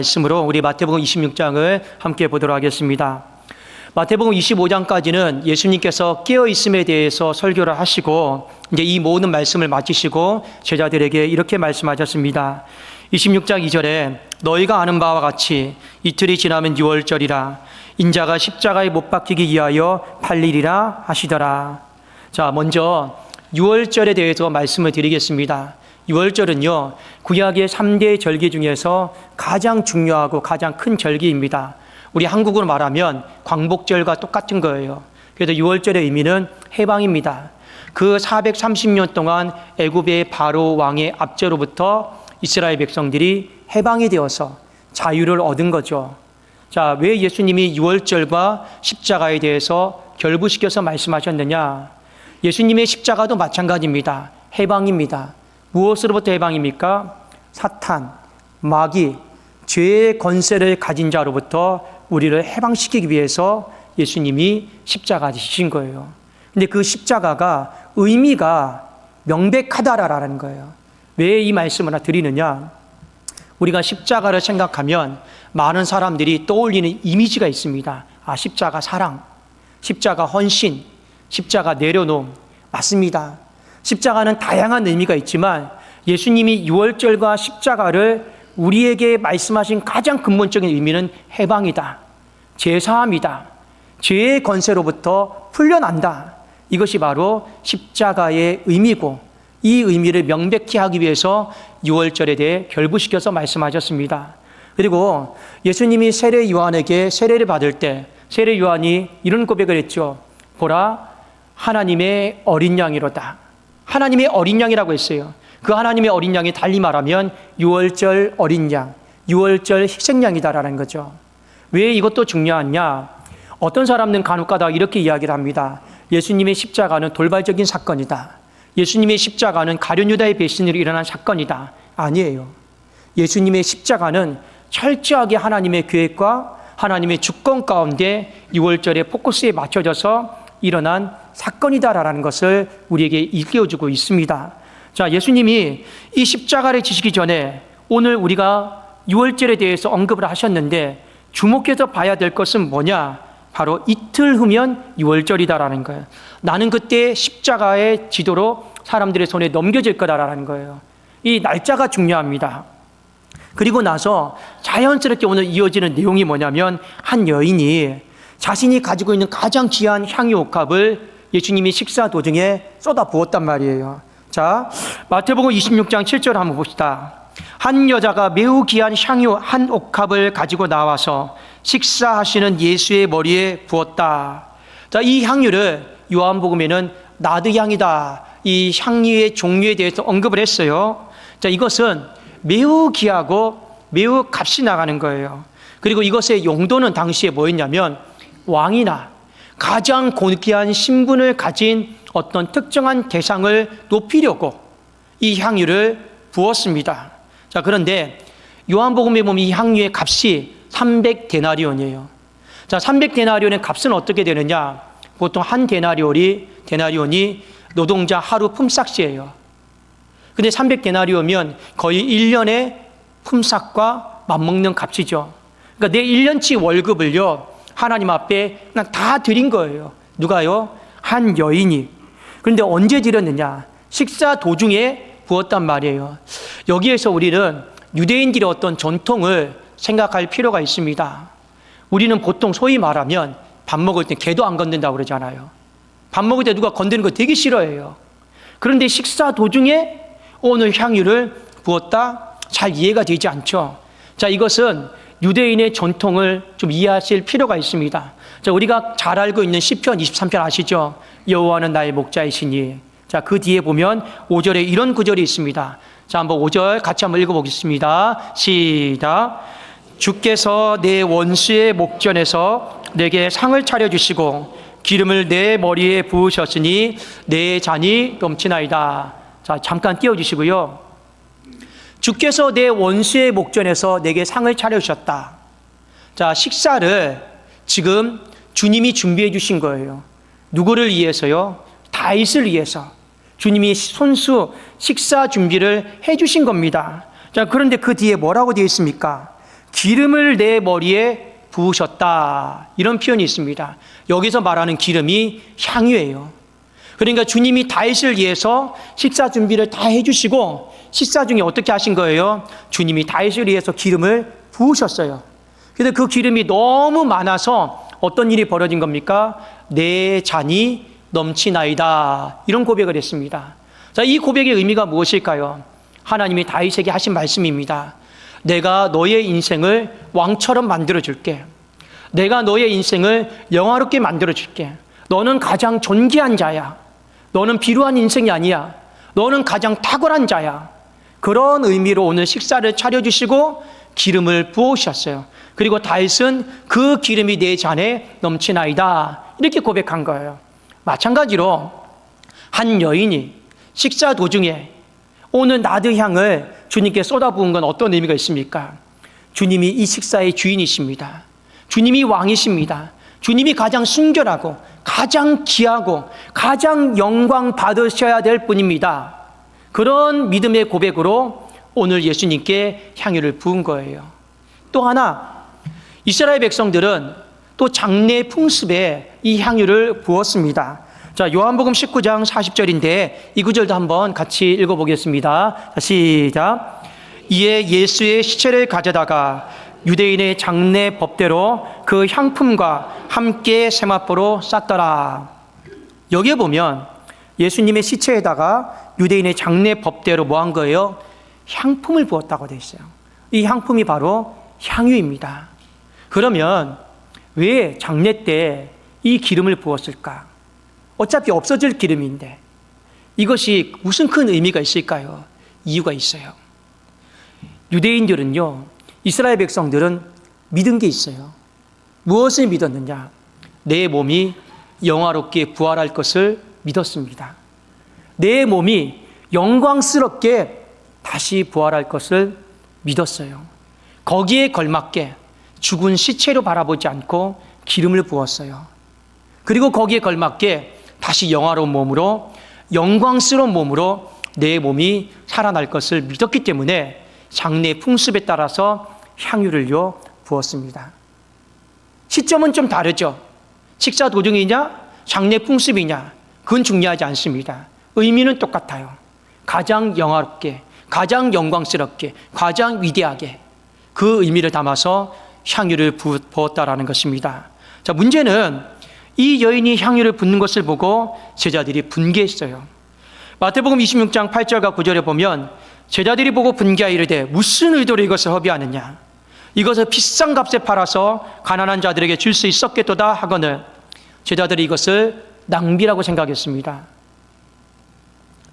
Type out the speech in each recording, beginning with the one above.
말씀으로 우리 마태복음 26장을 함께 보도록 하겠습니다. 마태복음 25장까지는 예수님께서 깨어있음에 대해서 설교를 하시고 이제 이 모든 말씀을 마치시고 제자들에게 이렇게 말씀하셨습니다. 26장 2절에 너희가 아는 바와 같이 이틀이 지나면 유월절이라 인자가 십자가에 못 박히기 위하여 팔리리라 하시더라. 자, 먼저 유월절에 대해서 말씀을 드리겠습니다. 유월절은요, 구약의 3대 절기 중에서 가장 중요하고 가장 큰 절기입니다. 우리 한국으로 말하면 광복절과 똑같은 거예요. 그래서 유월절의 의미는 해방입니다. 그 430년 동안 애굽의 바로 왕의 압제로부터 이스라엘 백성들이 해방이 되어서 자유를 얻은 거죠. 자, 왜 예수님이 유월절과 십자가에 대해서 결부시켜서 말씀하셨느냐? 예수님의 십자가도 마찬가지입니다. 해방입니다. 무엇으로부터 해방입니까? 사탄, 마귀, 죄의 권세를 가진 자로부터 우리를 해방시키기 위해서 예수님이 십자가 지신 거예요. 근데 그 십자가가 의미가 명백하다라는 거예요. 왜 이 말씀을 드리느냐? 우리가 십자가를 생각하면 많은 사람들이 떠올리는 이미지가 있습니다. 아, 십자가 사랑, 십자가 헌신, 십자가 내려놓음. 맞습니다. 십자가는 다양한 의미가 있지만 예수님이 유월절과 십자가를 우리에게 말씀하신 가장 근본적인 의미는 해방이다. 제사함이다. 죄의 권세로부터 풀려난다. 이것이 바로 십자가의 의미고 이 의미를 명백히 하기 위해서 유월절에 대해 결부시켜서 말씀하셨습니다. 그리고 예수님이 세례 요한에게 세례를 받을 때 세례 요한이 이런 고백을 했죠. 보라, 하나님의 어린 양이로다. 하나님의 어린 양이라고 했어요. 그 하나님의 어린 양이 달리 말하면 유월절 어린 양, 유월절 희생양이다라는 거죠. 왜 이것도 중요하냐? 어떤 사람들은 간혹가다 이렇게 이야기를 합니다. 예수님의 십자가는 돌발적인 사건이다. 예수님의 십자가는 가룟 유다의 배신으로 일어난 사건이다. 아니에요. 예수님의 십자가는 철저하게 하나님의 계획과 하나님의 주권 가운데 유월절의 포커스에 맞춰져서 일어난 사건이다라는 것을 우리에게 일깨워주고 있습니다. 자, 예수님이 이 십자가를 지시기 전에 오늘 우리가 유월절에 대해서 언급을 하셨는데 주목해서 봐야 될 것은 뭐냐? 바로 이틀 후면 유월절이다라는 거예요. 나는 그때 십자가의 지도로 사람들의 손에 넘겨질 거다라는 거예요. 이 날짜가 중요합니다. 그리고 나서 자연스럽게 오늘 이어지는 내용이 뭐냐면 한 여인이 자신이 가지고 있는 가장 귀한 향유 옥합을 예수님이 식사 도중에 쏟아 부었단 말이에요. 자, 마태복음 26장 7절 한번 봅시다. 한 여자가 매우 귀한 향유 한 옥합을 가지고 나와서 식사하시는 예수의 머리에 부었다. 자, 이 향유를 요한복음에는 나드향이다. 이 향유의 종류에 대해서 언급을 했어요. 자, 이것은 매우 귀하고 매우 값이 나가는 거예요. 그리고 이것의 용도는 당시에 뭐였냐면 왕이나 가장 고귀한 신분을 가진 어떤 특정한 대상을 높이려고 이 향유를 부었습니다. 자, 그런데 요한복음에 보면 이 향유의 값이 300데나리온이에요. 자, 300데나리온의 값은 어떻게 되느냐? 보통 한 데나리온이 노동자 하루 품삯이에요. 근데 300데나리온이면 거의 1년의 품삯과 맞먹는 값이죠. 그러니까 내 1년치 월급을요, 하나님 앞에 그냥 다 드린 거예요. 누가요? 한 여인이. 그런데 언제 드렸느냐? 식사 도중에 부었단 말이에요. 여기에서 우리는 유대인들의 어떤 전통을 생각할 필요가 있습니다. 우리는 보통 소위 말하면 밥 먹을 때 개도 안 건든다고 그러잖아요. 밥 먹을 때 누가 건드는 거 되게 싫어해요. 그런데 식사 도중에 오늘 향유를 부었다? 잘 이해가 되지 않죠. 자, 이것은 유대인의 전통을 좀 이해하실 필요가 있습니다. 자, 우리가 잘 알고 있는 시편 23편 아시죠? 여호와는 나의 목자이시니. 자, 그 뒤에 보면 5절에 이런 구절이 있습니다. 자, 한번 5절 같이 한번 읽어보겠습니다. 시작. 주께서 내 원수의 목전에서 내게 상을 차려주시고 기름을 내 머리에 부으셨으니 내 잔이 넘치나이다. 자, 잠깐 띄워주시고요. 주께서 내 원수의 목전에서 내게 상을 차려주셨다. 자, 식사를 지금 주님이 준비해 주신 거예요. 누구를 위해서요? 다윗을 위해서. 주님이 손수 식사 준비를 해 주신 겁니다. 자, 그런데 그 뒤에 뭐라고 되어 있습니까? 기름을 내 머리에 부으셨다. 이런 표현이 있습니다. 여기서 말하는 기름이 향유예요. 그러니까 주님이 다윗을 위해서 식사 준비를 다 해주시고 식사 중에 어떻게 하신 거예요? 주님이 다윗을 위해서 기름을 부으셨어요. 그런데 그 기름이 너무 많아서 어떤 일이 벌어진 겁니까? 내 잔이 넘치나이다. 이런 고백을 했습니다. 자, 이 고백의 의미가 무엇일까요? 하나님이 다윗에게 하신 말씀입니다. 내가 너의 인생을 왕처럼 만들어줄게. 내가 너의 인생을 영화롭게 만들어줄게. 너는 가장 존귀한 자야. 너는 비루한 인생이 아니야. 너는 가장 탁월한 자야. 그런 의미로 오늘 식사를 차려주시고 기름을 부으셨어요. 그리고 다윗은 그 기름이 내 잔에 넘치나이다. 이렇게 고백한 거예요. 마찬가지로 한 여인이 식사 도중에 오늘 나드 향을 주님께 쏟아부은 건 어떤 의미가 있습니까? 주님이 이 식사의 주인이십니다. 주님이 왕이십니다. 주님이 가장 순결하고 가장 귀하고 가장 영광 받으셔야 될 분입니다. 그런 믿음의 고백으로 오늘 예수님께 향유를 부은 거예요. 또 하나, 이스라엘 백성들은 또 장례 풍습에 이 향유를 부었습니다. 자, 요한복음 19장 40절인데 이 구절도 한번 같이 읽어보겠습니다. 시작. 이에 예수의 시체를 가져다가 유대인의 장례 법대로 그 향품과 함께 세마포로 쌌더라. 여기에 보면 예수님의 시체에다가 유대인의 장례 법대로 뭐 한 거예요? 향품을 부었다고 되어 있어요. 이 향품이 바로 향유입니다. 그러면 왜 장례 때 이 기름을 부었을까? 어차피 없어질 기름인데 이것이 무슨 큰 의미가 있을까요? 이유가 있어요. 유대인들은요, 이스라엘 백성들은 믿은 게 있어요. 무엇을 믿었느냐? 내 몸이 영화롭게 부활할 것을 믿었습니다. 내 몸이 영광스럽게 다시 부활할 것을 믿었어요. 거기에 걸맞게 죽은 시체로 바라보지 않고 기름을 부었어요. 그리고 거기에 걸맞게 다시 영화로운 몸으로, 영광스러운 몸으로 내 몸이 살아날 것을 믿었기 때문에 장례 풍습에 따라서 향유를요 부었습니다. 시점은 좀 다르죠. 식사 도중이냐 장례 풍습이냐 그건 중요하지 않습니다. 의미는 똑같아요. 가장 영화롭게, 가장 영광스럽게, 가장 위대하게 그 의미를 담아서 향유를 부었다라는 것입니다. 자, 문제는 이 여인이 향유를 붓는 것을 보고 제자들이 분개했어요. 마태복음 26장 8절과 9절에 보면 제자들이 보고 분개하여 이르되 무슨 의도로 이것을 허비하느냐? 이것을 비싼 값에 팔아서 가난한 자들에게 줄 수 있었겠도다 하거늘 제자들이 이것을 낭비라고 생각했습니다.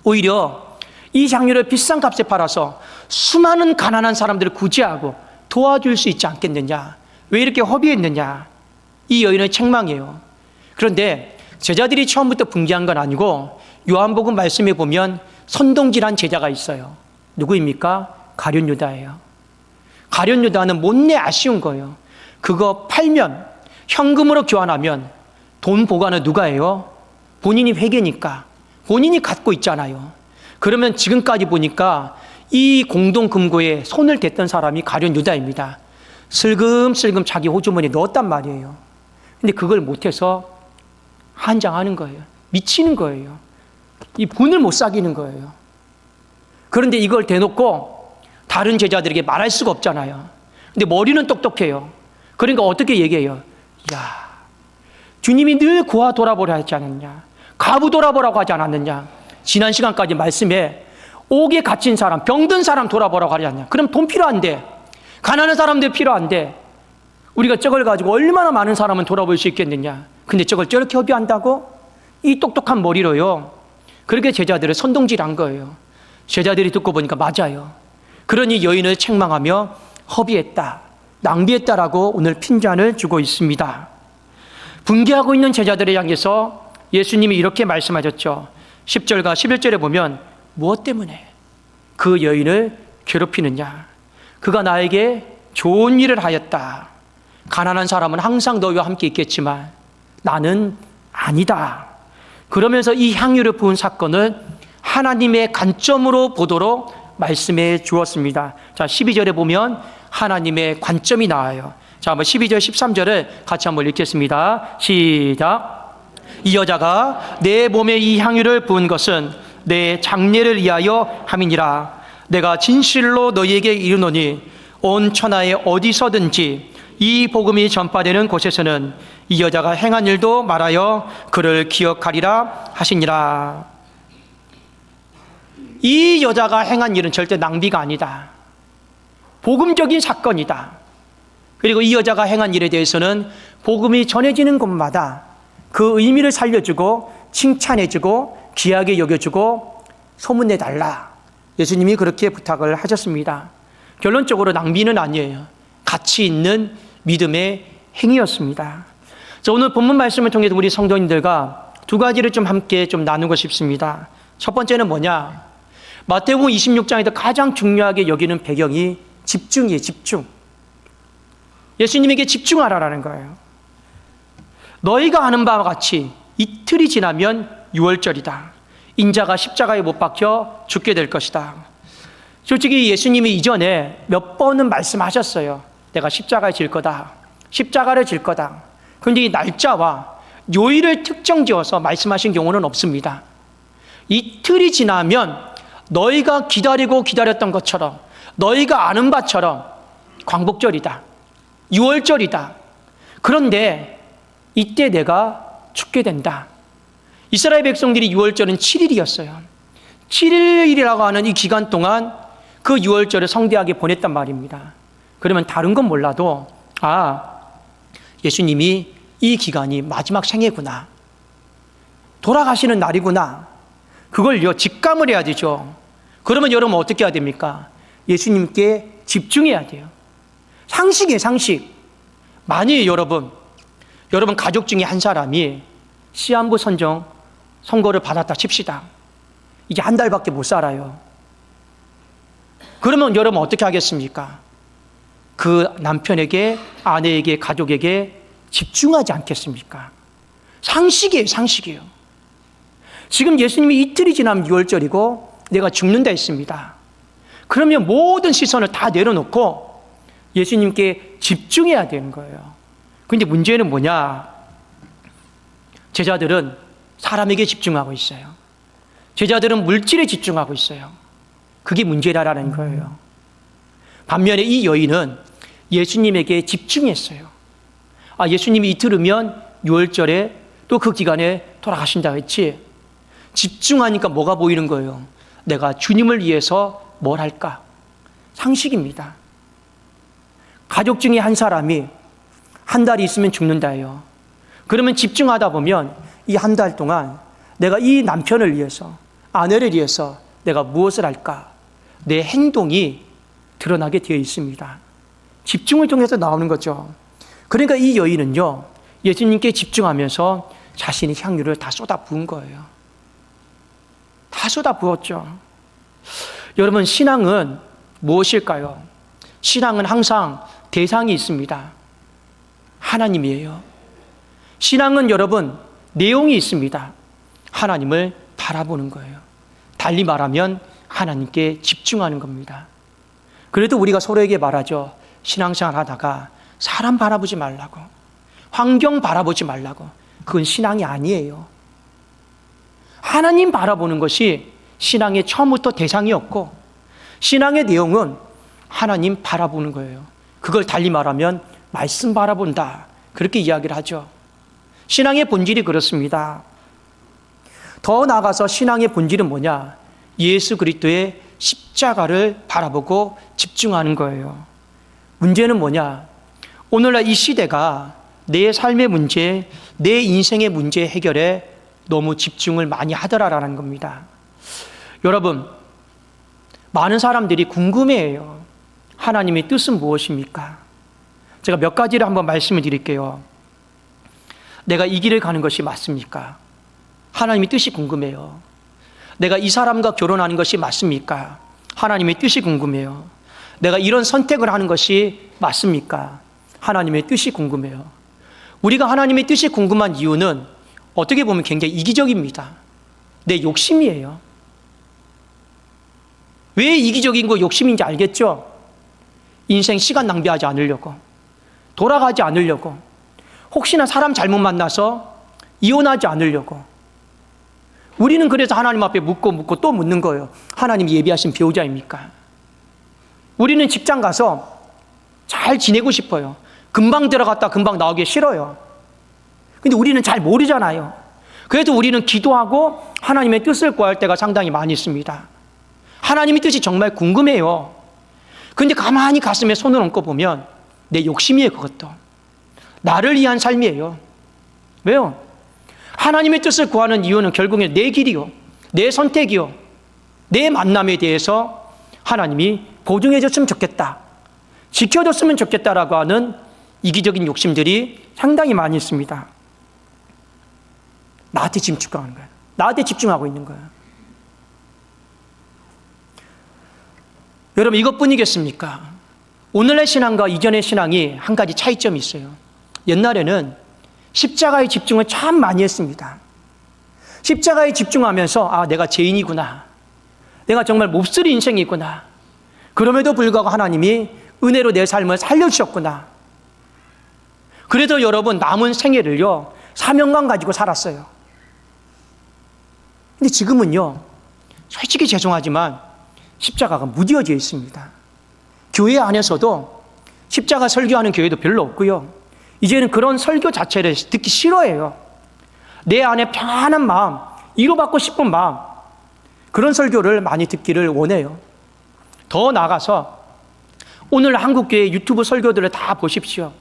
오히려 이 향유를 비싼 값에 팔아서 수많은 가난한 사람들을 구제하고 도와줄 수 있지 않겠느냐? 왜 이렇게 허비했느냐? 이 여인의 책망이에요. 그런데 제자들이 처음부터 분개한 건 아니고 요한복음 말씀에 보면 선동질한 제자가 있어요. 누구입니까? 가룟 유다예요. 가룟 유다는 못내 아쉬운 거예요. 그거 팔면 현금으로 교환하면 돈 보관을 누가 해요? 본인이 회계니까 본인이 갖고 있잖아요. 그러면 지금까지 보니까 이 공동금고에 손을 댔던 사람이 가룟 유다입니다. 슬금슬금 자기 호주머니에 넣었단 말이에요. 근데 그걸 못해서 한장하는 거예요. 미치는 거예요. 이 분을 못 사귀는 거예요. 그런데 이걸 대놓고 다른 제자들에게 말할 수가 없잖아요. 근데 머리는 똑똑해요. 그러니까 어떻게 얘기해요? 야, 주님이 늘 고아 돌아보라 하지 않았냐? 가부 돌아보라고 하지 않았느냐? 지난 시간까지 말씀에 옥에 갇힌 사람, 병든 사람 돌아보라고 하지 않냐? 그럼 돈 필요한데, 가난한 사람들 필요한데 우리가 저걸 가지고 얼마나 많은 사람은 돌아볼 수 있겠느냐? 근데 저걸 저렇게 허비한다고? 이 똑똑한 머리로요. 그렇게 제자들을 선동질한 거예요. 제자들이 듣고 보니까 맞아요. 그러니 여인을 책망하며 허비했다, 낭비했다라고 오늘 핀잔을 주고 있습니다. 분개하고 있는 제자들을 향해서 예수님이 이렇게 말씀하셨죠. 10절과 11절에 보면 무엇 때문에 그 여인을 괴롭히느냐? 그가 나에게 좋은 일을 하였다. 가난한 사람은 항상 너희와 함께 있겠지만 나는 아니다. 그러면서 이 향유를 부은 사건을 하나님의 관점으로 보도록 말씀해 주었습니다. 자, 12절에 보면 하나님의 관점이 나와요. 자, 한번 12절, 13절을 같이 한번 읽겠습니다. 시작. 이 여자가 내 몸에 이 향유를 부은 것은 내 장례를 위하여 함이니라. 내가 진실로 너희에게 이르노니 온 천하에 어디서든지 이 복음이 전파되는 곳에서는 이 여자가 행한 일도 말하여 그를 기억하리라 하시니라. 이 여자가 행한 일은 절대 낭비가 아니다. 복음적인 사건이다. 그리고 이 여자가 행한 일에 대해서는 복음이 전해지는 곳마다 그 의미를 살려주고 칭찬해주고 귀하게 여겨주고 소문내달라. 예수님이 그렇게 부탁을 하셨습니다. 결론적으로 낭비는 아니에요. 가치 있는 믿음의 행위였습니다. 자, 오늘 본문 말씀을 통해서 우리 성도님들과 두 가지를 좀 함께 좀 나누고 싶습니다. 첫 번째는 뭐냐? 마태복음 26장에서 가장 중요하게 여기는 배경이 집중이에요. 집중. 예수님에게 집중하라라는 거예요. 너희가 아는 바와 같이 이틀이 지나면 유월절이다. 인자가 십자가에 못 박혀 죽게 될 것이다. 솔직히 예수님이 이전에 몇 번은 말씀하셨어요. 내가 십자가에 질 거다. 십자가를 질 거다. 그런데 이 날짜와 요일을 특정지어서 말씀하신 경우는 없습니다. 이틀이 지나면 너희가 기다리고 기다렸던 것처럼, 너희가 아는 바처럼 광복절이다. 유월절이다. 그런데 이때 내가 죽게 된다. 이스라엘 백성들이 유월절은 7일이었어요. 7일이라고 하는 이 기간 동안 그 유월절을 성대하게 보냈단 말입니다. 그러면 다른 건 몰라도 예수님이 이 기간이 마지막 생애구나. 돌아가시는 날이구나. 그걸요 직감을 해야 되죠. 그러면 여러분 어떻게 해야 됩니까? 예수님께 집중해야 돼요. 상식이에요, 상식. 만일 여러분 가족 중에 한 사람이 시한부 선거를 받았다 칩시다. 이제 한 달밖에 못 살아요. 그러면 여러분 어떻게 하겠습니까? 그 남편에게, 아내에게, 가족에게 집중하지 않겠습니까? 상식이에요, 상식이에요. 지금 예수님이 이틀이 지나면 유월절이고 내가 죽는다 했습니다. 그러면 모든 시선을 다 내려놓고 예수님께 집중해야 되는 거예요. 그런데 문제는 뭐냐? 제자들은 사람에게 집중하고 있어요. 제자들은 물질에 집중하고 있어요. 그게 문제라는 거예요. 반면에 이 여인은 예수님에게 집중했어요. 예수님이 이틀 후면 유월절에 또 그 기간에 돌아가신다고 했지. 집중하니까 뭐가 보이는 거예요? 내가 주님을 위해서 뭘 할까? 상식입니다. 가족 중에 한 사람이 한 달이 있으면 죽는다예요. 그러면 집중하다 보면 이 한 달 동안 내가 이 남편을 위해서, 아내를 위해서 내가 무엇을 할까? 내 행동이 드러나게 되어 있습니다. 집중을 통해서 나오는 거죠. 그러니까 이 여인은요, 예수님께 집중하면서 자신의 향유를 다 쏟아 부은 거예요. 다 쏟아 부었죠. 여러분, 신앙은 무엇일까요? 신앙은 항상 대상이 있습니다. 하나님이에요. 신앙은 여러분, 내용이 있습니다. 하나님을 바라보는 거예요. 달리 말하면 하나님께 집중하는 겁니다. 그래도 우리가 서로에게 말하죠. 신앙생활 하다가 사람 바라보지 말라고, 환경 바라보지 말라고. 그건 신앙이 아니에요. 하나님 바라보는 것이 신앙의 처음부터 대상이었고, 신앙의 내용은 하나님 바라보는 거예요. 그걸 달리 말하면 말씀 바라본다, 그렇게 이야기를 하죠. 신앙의 본질이 그렇습니다. 더 나아가서 신앙의 본질은 뭐냐? 예수 그리스도의 십자가를 바라보고 집중하는 거예요. 문제는 뭐냐? 오늘날 이 시대가 내 삶의 문제, 내 인생의 문제 해결에 너무 집중을 많이 하더라라는 겁니다. 여러분, 많은 사람들이 궁금해해요. 하나님의 뜻은 무엇입니까? 제가 몇 가지를 한번 말씀을 드릴게요. 내가 이 길을 가는 것이 맞습니까? 하나님의 뜻이 궁금해요. 내가 이 사람과 결혼하는 것이 맞습니까? 하나님의 뜻이 궁금해요. 내가 이런 선택을 하는 것이 맞습니까? 하나님의 뜻이 궁금해요. 우리가 하나님의 뜻이 궁금한 이유는 어떻게 보면 굉장히 이기적입니다. 내 욕심이에요. 왜 이기적인 거 욕심인지 알겠죠? 인생 시간 낭비하지 않으려고, 돌아가지 않으려고, 혹시나 사람 잘못 만나서 이혼하지 않으려고. 우리는 그래서 하나님 앞에 묻고 또 묻는 거예요. 하나님이 예비하신 배우자입니까? 우리는 직장 가서 잘 지내고 싶어요. 금방 들어갔다 금방 나오기 싫어요. 근데 우리는 잘 모르잖아요. 그래도 우리는 기도하고 하나님의 뜻을 구할 때가 상당히 많이 있습니다. 하나님의 뜻이 정말 궁금해요. 근데 가만히 가슴에 손을 얹고 보면 내 욕심이에요, 그것도. 나를 위한 삶이에요. 왜요? 하나님의 뜻을 구하는 이유는 결국에 내 길이요, 내 선택이요, 내 만남에 대해서 하나님이 보증해 줬으면 좋겠다, 지켜줬으면 좋겠다라고 하는 이기적인 욕심들이 상당히 많이 있습니다. 나한테 집중하는 거예요. 나한테 집중하고 있는 거예요. 여러분, 이것뿐이겠습니까? 오늘의 신앙과 이전의 신앙이 한 가지 차이점이 있어요. 옛날에는 십자가에 집중을 참 많이 했습니다. 십자가에 집중하면서 내가 죄인이구나, 내가 정말 몹쓸 인생이구나, 그럼에도 불구하고 하나님이 은혜로 내 삶을 살려주셨구나. 그래도 여러분, 남은 생애를요 사명감 가지고 살았어요. 근데 지금은요, 솔직히 죄송하지만 십자가가 무뎌져 있습니다. 교회 안에서도 십자가 설교하는 교회도 별로 없고요, 이제는 그런 설교 자체를 듣기 싫어해요. 내 안에 편안한 마음, 위로받고 싶은 마음, 그런 설교를 많이 듣기를 원해요. 더 나아가서 오늘 한국교회 유튜브 설교들을 다 보십시오.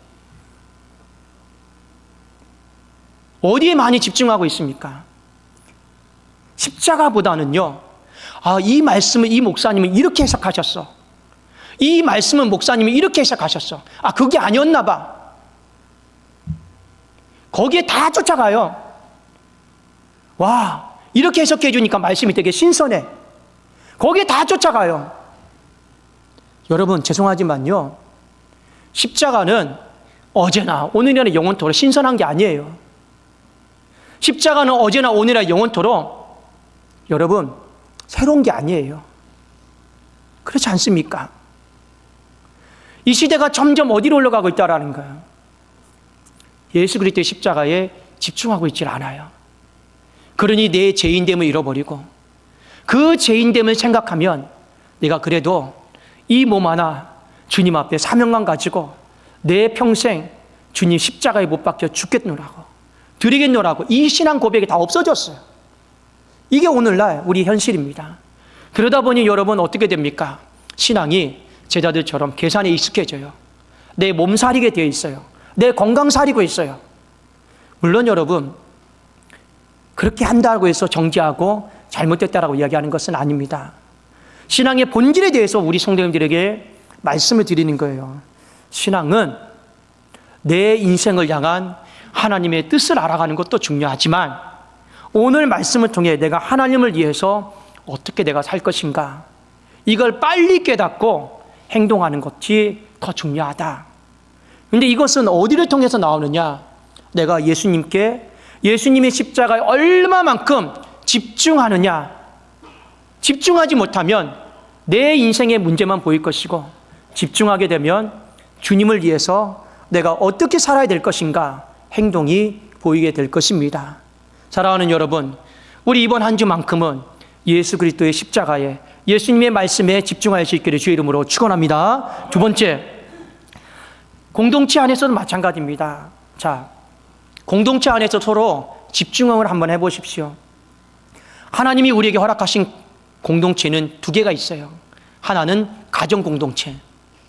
어디에 많이 집중하고 있습니까? 십자가보다는요, 이 말씀을 이 목사님은 이렇게 해석하셨어, 이 말씀은 목사님이 이렇게 해석하셨어, 그게 아니었나 봐, 거기에 다 쫓아가요. 와, 이렇게 해석해 주니까 말씀이 되게 신선해. 거기에 다 쫓아가요. 여러분, 죄송하지만요, 십자가는 어제나 오늘이나 영원토록 신선한 게 아니에요. 십자가는 어제나 오늘이나 영원토록 여러분 새로운 게 아니에요. 그렇지 않습니까? 이 시대가 점점 어디로 올라가고 있다라는 거예요. 예수 그리스도의 십자가에 집중하고 있질 않아요. 그러니 내 죄인됨을 잃어버리고, 그 죄인됨을 생각하면 내가 그래도 이 몸 하나 주님 앞에 사명감 가지고 내 평생 주님 십자가에 못 박혀 죽겠노라고, 드리겠노라고, 이 신앙 고백이 다 없어졌어요. 이게 오늘날 우리 현실입니다. 그러다 보니 여러분 어떻게 됩니까? 신앙이 제자들처럼 계산에 익숙해져요. 내 몸살이게 되어 있어요. 내 건강살이고 있어요. 물론 여러분, 그렇게 한다고 해서 정지하고 잘못됐다라고 이야기하는 것은 아닙니다. 신앙의 본질에 대해서 우리 성도님들에게 말씀을 드리는 거예요. 신앙은 내 인생을 향한 하나님의 뜻을 알아가는 것도 중요하지만, 오늘 말씀을 통해 내가 하나님을 위해서 어떻게 내가 살 것인가, 이걸 빨리 깨닫고 행동하는 것이 더 중요하다. 그런데 이것은 어디를 통해서 나오느냐? 내가 예수님의 십자가에 얼마만큼 집중하느냐. 집중하지 못하면 내 인생의 문제만 보일 것이고, 집중하게 되면 주님을 위해서 내가 어떻게 살아야 될 것인가, 행동이 보이게 될 것입니다. 사랑하는 여러분, 우리 이번 한 주만큼은 예수 그리스도의 십자가에, 예수님의 말씀에 집중할 수 있기를 주의 이름으로 축원합니다. 두 번째, 공동체 안에서도 마찬가지입니다. 자, 공동체 안에서 서로 집중을 한번 해보십시오. 하나님이 우리에게 허락하신 공동체는 두 개가 있어요. 하나는 가정 공동체,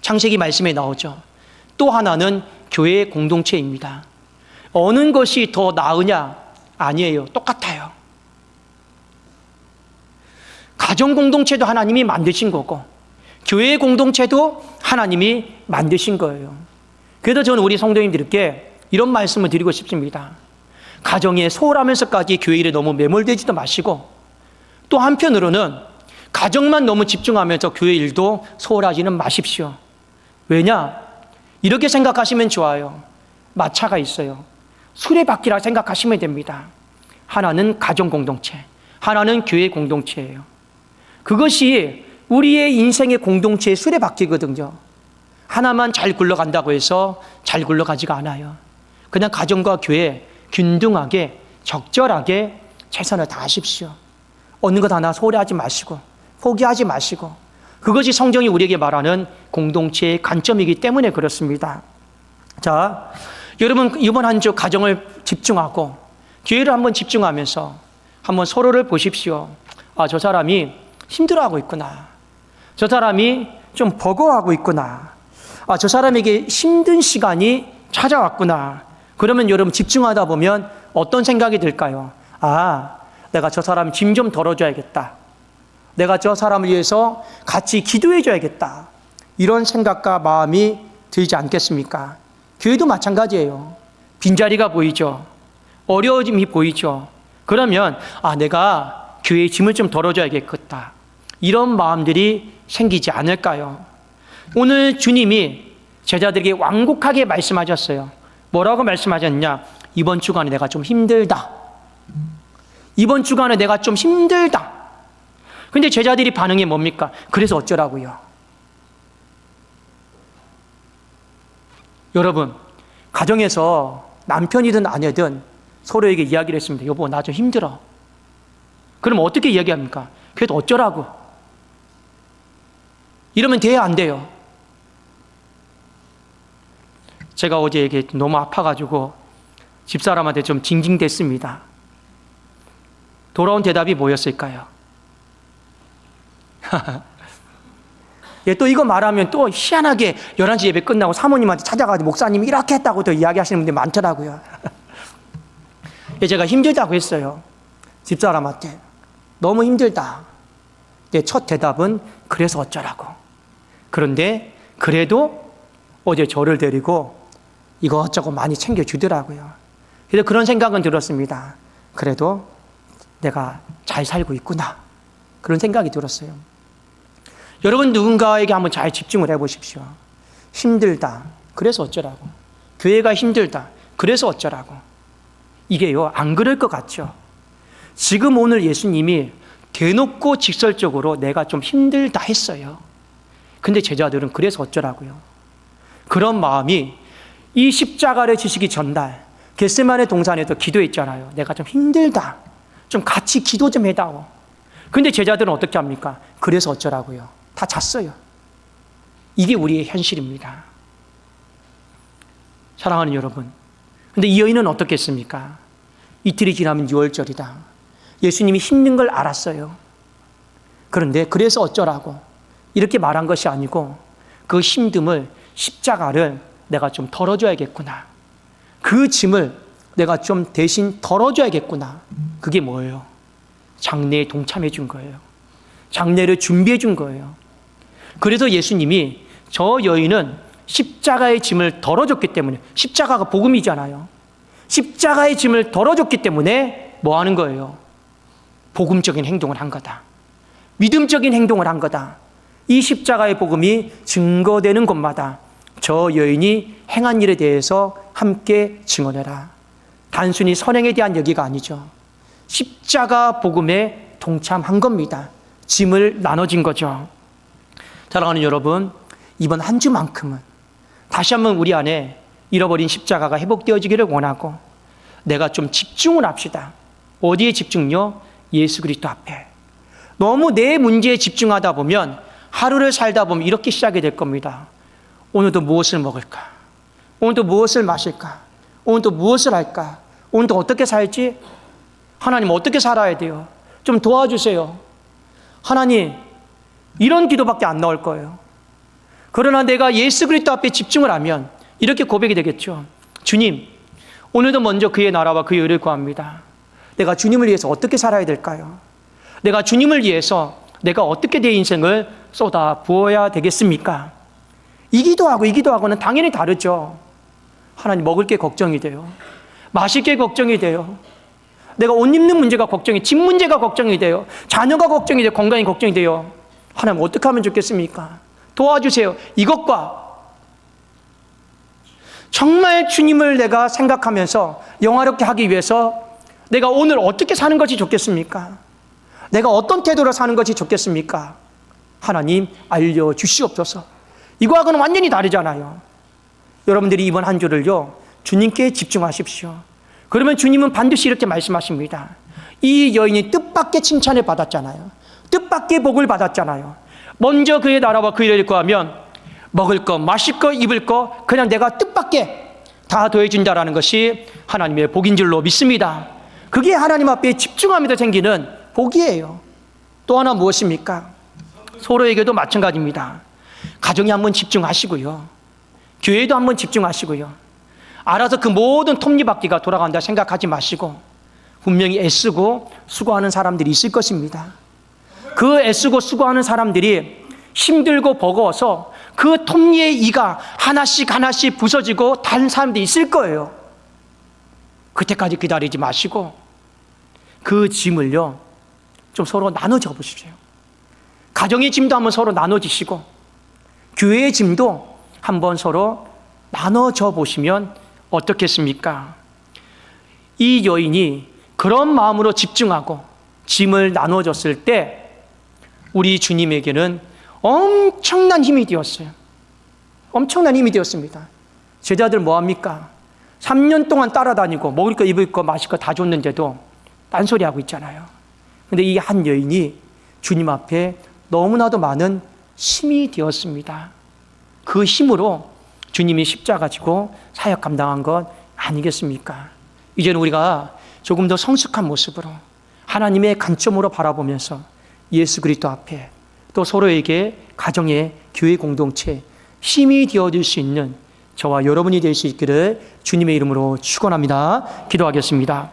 창세기 말씀에 나오죠. 또 하나는 교회 공동체입니다. 어느 것이 더 나으냐? 아니에요. 똑같아요. 가정 공동체도 하나님이 만드신 거고, 교회 공동체도 하나님이 만드신 거예요. 그래서 저는 우리 성도님들께 이런 말씀을 드리고 싶습니다. 가정에 소홀하면서까지 교회 일에 너무 매몰되지도 마시고, 또 한편으로는 가정만 너무 집중하면서 교회 일도 소홀하지는 마십시오. 왜냐? 이렇게 생각하시면 좋아요. 마차가 있어요. 수레바퀴라 생각하시면 됩니다. 하나는 가정 공동체, 하나는 교회 공동체예요. 그것이 우리의 인생의 공동체의 수레바퀴거든요. 하나만 잘 굴러간다고 해서 잘 굴러가지가 않아요. 그냥 가정과 교회 균등하게 적절하게 최선을 다하십시오. 어느 것 하나 소홀하지 마시고 포기하지 마시고, 그것이 성경이 우리에게 말하는 공동체의 관점이기 때문에 그렇습니다. 자, 여러분 이번 한 주 가정을 집중하고 교회를 한번 집중하면서 한번 서로를 보십시오. 아, 저 사람이 힘들어하고 있구나. 저 사람이 좀 버거워하고 있구나. 아, 저 사람에게 힘든 시간이 찾아왔구나. 그러면 여러분 집중하다 보면 어떤 생각이 들까요? 아, 내가 저 사람 짐 좀 덜어줘야겠다. 내가 저 사람을 위해서 같이 기도해줘야겠다. 이런 생각과 마음이 들지 않겠습니까? 교회도 마찬가지예요. 빈자리가 보이죠. 어려움이 보이죠. 그러면 아, 내가 교회의 짐을 좀 덜어줘야겠다. 이런 마음들이 생기지 않을까요? 오늘 주님이 제자들에게 완곡하게 말씀하셨어요. 뭐라고 말씀하셨냐? 이번 주간에 내가 좀 힘들다. 이번 주간에 내가 좀 힘들다. 근데 제자들이 반응이 뭡니까? 그래서 어쩌라고요? 여러분, 가정에서 남편이든 아내든 서로에게 이야기를 했습니다. 여보, 나 좀 힘들어. 그럼 어떻게 이야기합니까? 그래도 어쩌라고? 이러면 돼야 안 돼요? 제가 어제 이게 너무 아파가지고 집사람한테 좀 징징댔습니다. 돌아온 대답이 뭐였을까요? 예, 또 이거 말하면 또 희한하게 11시 예배 끝나고 사모님한테 찾아가서 목사님이 이렇게 했다고 또 이야기하시는 분들이 많더라고요. 예, 제가 힘들다고 했어요. 집사람한테. 너무 힘들다. 예, 첫 대답은 그래서 어쩌라고. 그런데 그래도 어제 저를 데리고 이것저것 많이 챙겨주더라고요. 그래서 그런 생각은 들었습니다. 그래도 내가 잘 살고 있구나. 그런 생각이 들었어요. 여러분 누군가에게 한번 잘 집중을 해보십시오. 힘들다. 그래서 어쩌라고. 교회가 힘들다. 그래서 어쩌라고. 이게요, 안 그럴 것 같죠? 지금 오늘 예수님이 대놓고 직설적으로 내가 좀 힘들다 했어요. 근데 제자들은 그래서 어쩌라고요. 그런 마음이 이 십자가를 지시기 전날 겟세마네 동산에서 기도했잖아요. 내가 좀 힘들다. 좀 같이 기도 좀 해다오. 근데 제자들은 어떻게 합니까? 그래서 어쩌라고요. 다 잤어요. 이게 우리의 현실입니다. 사랑하는 여러분, 근데 이 여인은 어떻겠습니까? 이틀이 지나면 6월절이다. 예수님이 힘든 걸 알았어요. 그런데 그래서 어쩌라고 이렇게 말한 것이 아니고 그 힘듦을, 십자가를 내가 좀 덜어줘야겠구나. 그 짐을 내가 좀 대신 덜어줘야겠구나. 그게 뭐예요? 장례에 동참해 준 거예요. 장례를 준비해 준 거예요. 그래서 예수님이 저 여인은 십자가의 짐을 덜어줬기 때문에, 십자가가 복음이잖아요. 십자가의 짐을 덜어줬기 때문에 뭐 하는 거예요? 복음적인 행동을 한 거다. 믿음적인 행동을 한 거다. 이 십자가의 복음이 증거되는 곳마다 저 여인이 행한 일에 대해서 함께 증언해라. 단순히 선행에 대한 얘기가 아니죠. 십자가 복음에 동참한 겁니다. 짐을 나눠진 거죠. 사랑하는 여러분, 이번 한 주만큼은 다시 한번 우리 안에 잃어버린 십자가가 회복되어지기를 원하고 내가 좀 집중을 합시다. 어디에 집중요? 예수 그리스도 앞에. 너무 내 문제에 집중하다 보면 하루를 살다 보면 이렇게 시작이 될 겁니다. 오늘도 무엇을 먹을까? 오늘도 무엇을 마실까? 오늘도 무엇을 할까? 오늘도 어떻게 살지? 하나님 어떻게 살아야 돼요? 좀 도와주세요. 하나님, 이런 기도밖에 안 나올 거예요. 그러나 내가 예수 그리스도 앞에 집중을 하면 이렇게 고백이 되겠죠. 주님, 오늘도 먼저 그의 나라와 그의 의를 구합니다. 내가 주님을 위해서 어떻게 살아야 될까요? 내가 주님을 위해서 내가 어떻게 내 인생을 쏟아 부어야 되겠습니까? 이 기도하고는 당연히 다르죠. 하나님, 먹을 게 걱정이 돼요. 마실 게 걱정이 돼요. 내가 옷 입는 문제가 걱정이, 집 문제가 걱정이 돼요. 자녀가 걱정이 돼요. 건강이 걱정이 돼요. 하나님, 어떻게 하면 좋겠습니까? 도와주세요. 이것과 정말 주님을 내가 생각하면서 영화롭게 하기 위해서 내가 오늘 어떻게 사는 것이 좋겠습니까? 내가 어떤 태도로 사는 것이 좋겠습니까? 하나님, 알려주시옵소서. 이거하고는 완전히 다르잖아요. 여러분들이 이번 한 주를요, 주님께 집중하십시오. 그러면 주님은 반드시 이렇게 말씀하십니다. 이 여인이 뜻밖의 칭찬을 받았잖아요. 뜻밖의 복을 받았잖아요. 먼저 그의 나라와 그의 일을 구하면 먹을 거, 마실 거, 입을 거 그냥 내가 뜻밖의 다 더해준다라는 것이 하나님의 복인 줄로 믿습니다. 그게 하나님 앞에 집중하면서 생기는 복이에요. 또 하나 무엇입니까? 서로에게도 마찬가지입니다. 가정에 한번 집중하시고요. 교회도 한번 집중하시고요. 알아서 그 모든 톱니바퀴가 돌아간다 생각하지 마시고 분명히 애쓰고 수고하는 사람들이 있을 것입니다. 그 애쓰고 수고하는 사람들이 힘들고 버거워서 그 톱니의 이가 하나씩 하나씩 부서지고 다른 사람들이 있을 거예요. 그때까지 기다리지 마시고 그 짐을요, 좀 서로 나눠져 보십시오. 가정의 짐도 한번 서로 나눠지시고 교회의 짐도 한번 서로 나눠져 보시면 어떻겠습니까? 이 여인이 그런 마음으로 집중하고 짐을 나눠줬을 때 우리 주님에게는 엄청난 힘이 되었어요. 엄청난 힘이 되었습니다. 제자들 뭐합니까? 3년 동안 따라다니고 먹을 거 입을 거 마실 거 다 줬는데도 딴소리하고 있잖아요. 근데 이 한 여인이 주님 앞에 너무나도 많은 힘이 되었습니다. 그 힘으로 주님이 십자가 지고 사역 감당한 것 아니겠습니까? 이제는 우리가 조금 더 성숙한 모습으로 하나님의 관점으로 바라보면서 예수 그리스도 앞에 또 서로에게 가정의 교회 공동체 힘이 되어줄 수 있는 저와 여러분이 될 수 있기를 주님의 이름으로 축원합니다. 기도하겠습니다.